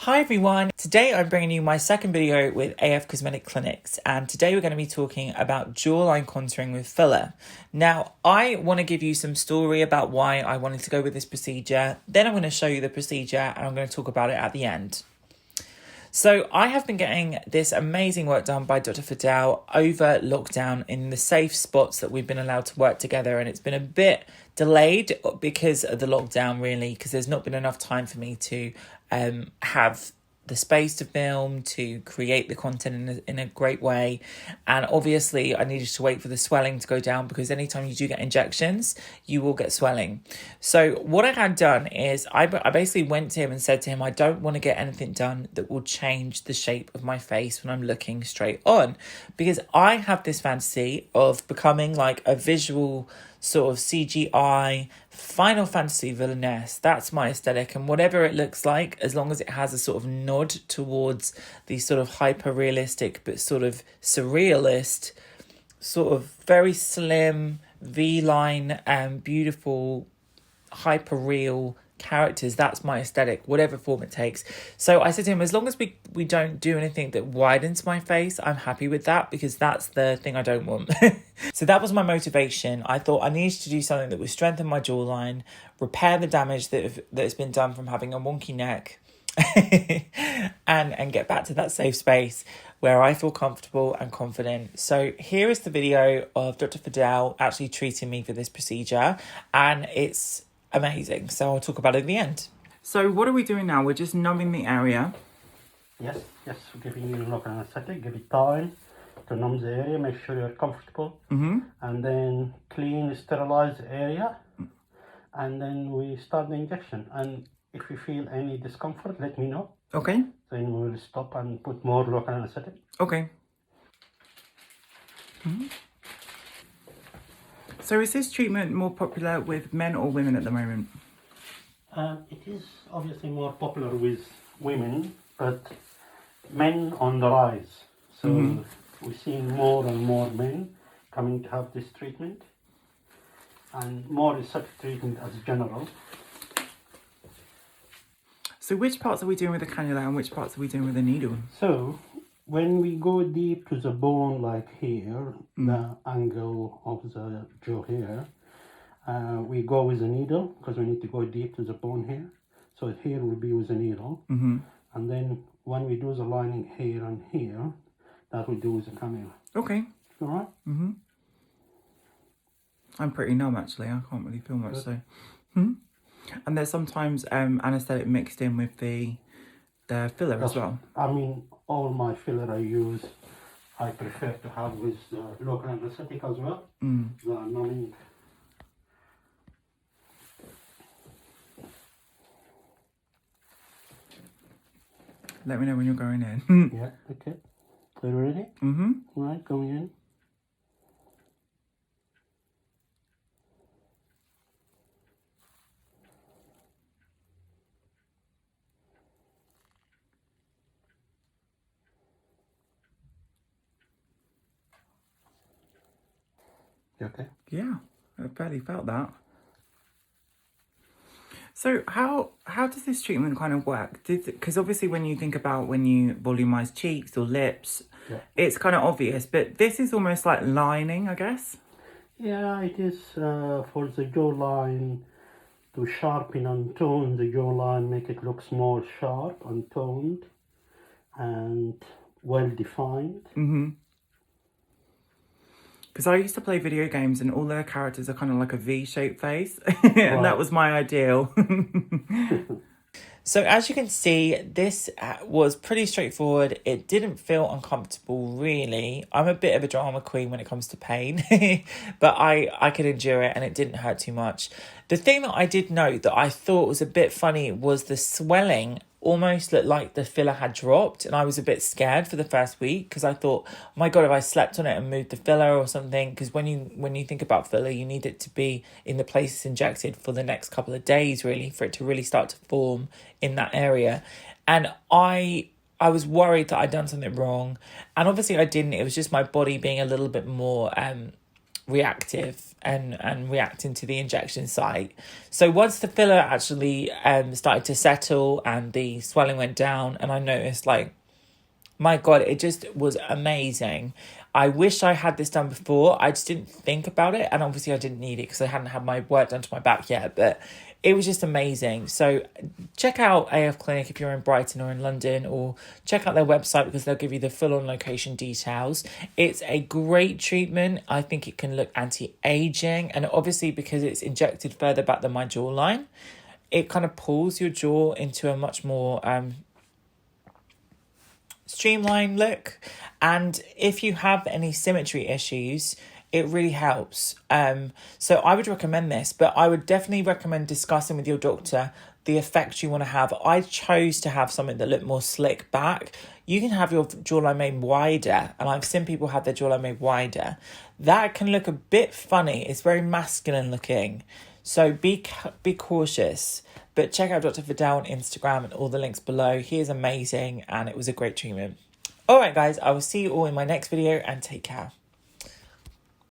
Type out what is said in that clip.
Hi everyone, today I'm bringing you my second video with Afcosmetic Clinics, and today we're going to be talking about jawline contouring with filler. Now, I want to give you some story about why I wanted to go with this procedure, then I'm going to show you the procedure and I'm going to talk about it at the end. So I have been getting this amazing work done by Dr Fidal over lockdown in the safe spots that we've been allowed to work together, and it's been a bit delayed because of the lockdown really, because there's not been enough time for me to have the space to film, to create the content in a great way. And obviously I needed to wait for the swelling to go down, because anytime you do get injections, you will get swelling. So what I had done is I basically went to him and said to him, I don't want to get anything done that will change the shape of my face when I'm looking straight on, because I have this fantasy of becoming like a visual sort of CGI Final Fantasy villainess. That's my aesthetic, and whatever it looks like, as long as it has a sort of nod towards the sort of hyper realistic but sort of surrealist, sort of very slim V-line and beautiful hyper real characters, that's my aesthetic, whatever form it takes. So I said to him, as long as we don't do anything that widens my face, I'm happy with that, because that's the thing I don't want. So that was my motivation. I thought I needed to do something that would strengthen my jawline, repair the damage that has been done from having a wonky neck, and get back to that safe space where I feel comfortable and confident. So here is the video of Dr Fidal actually treating me for this procedure, and it's amazing. So I'll talk about it at the end. So what are we doing now? We're just numbing the area. Yes, giving you local anesthetic, give it time to numb the area, make sure you're comfortable, and then clean, sterilize the area, and then we start the injection. And if you feel any discomfort, let me know. Okay. Then we'll stop and put more local anesthetic. Okay. So is this treatment more popular with men or women at the moment? It is obviously more popular with women, but men on the rise. So we're seeing more and more men coming to have this treatment, and more receptive treatment as general. So which parts are we doing with the cannula and which parts are we doing with the needle? So when we go deep to the bone, like here, the angle of the jaw here, we go with a needle, because we need to go deep to the bone here. So here will be with a needle. And then when we do the lining here and here, that we do with the cannula. Okay. All right? I'm pretty numb actually. I can't really feel much. So. And there's sometimes anaesthetic mixed in with the filler as well. I mean, all my filler I use, I prefer to have with local anesthetic as well. The numbing. Let me know when you're going in. Yeah, okay. Are you ready? Right, going in. You okay? Yeah, I barely felt that. So how does this treatment kind of work? Because obviously when you think about when you volumize cheeks or lips, it's kind of obvious, but this is almost like lining, I guess. Yeah, it is for the jawline, to sharpen and tone the jawline, make it look more sharp and toned and well defined. Because I used to play video games and all their characters are kind of like a V-shaped face. And that was my ideal. So as you can see, this was pretty straightforward. It didn't feel uncomfortable, really. I'm a bit of a drama queen when it comes to pain, but I could endure it and it didn't hurt too much. The thing that I did note that I thought was a bit funny was the swelling almost looked like the filler had dropped, and I was a bit scared for the first week, because I thought, oh my god, if I slept on it and moved the filler or something, because when you think about filler, you need it to be in the place it's injected for the next couple of days, really, for it to really start to form in that area. And I was worried that I'd done something wrong, and obviously I didn't. It was just my body being a little bit more reactive and reacting to the injection site. So once the filler actually started to settle and the swelling went down, and I noticed, like, my God, it just was amazing. I wish I had this done before. I just didn't think about it. And obviously I didn't need it because I hadn't had my work done to my back yet. But it was just amazing. So check out AF Clinic if you're in Brighton or in London, or check out their website because they'll give you the full-on location details. It's a great treatment. I think it can look anti-aging. And obviously because it's injected further back than my jawline, it kind of pulls your jaw into a much more streamlined look. And if you have any symmetry issues, it really helps. So I would recommend this, but I would definitely recommend discussing with your doctor the effect you want to have. I chose to have something that looked more slick back. You can have your jawline made wider, and I've seen people have their jawline made wider. That can look a bit funny. It's very masculine looking. So be cautious. But check out Dr Fidal on Instagram and all the links below. He is amazing and it was a great treatment. All right, guys, I will see you all in my next video and take care.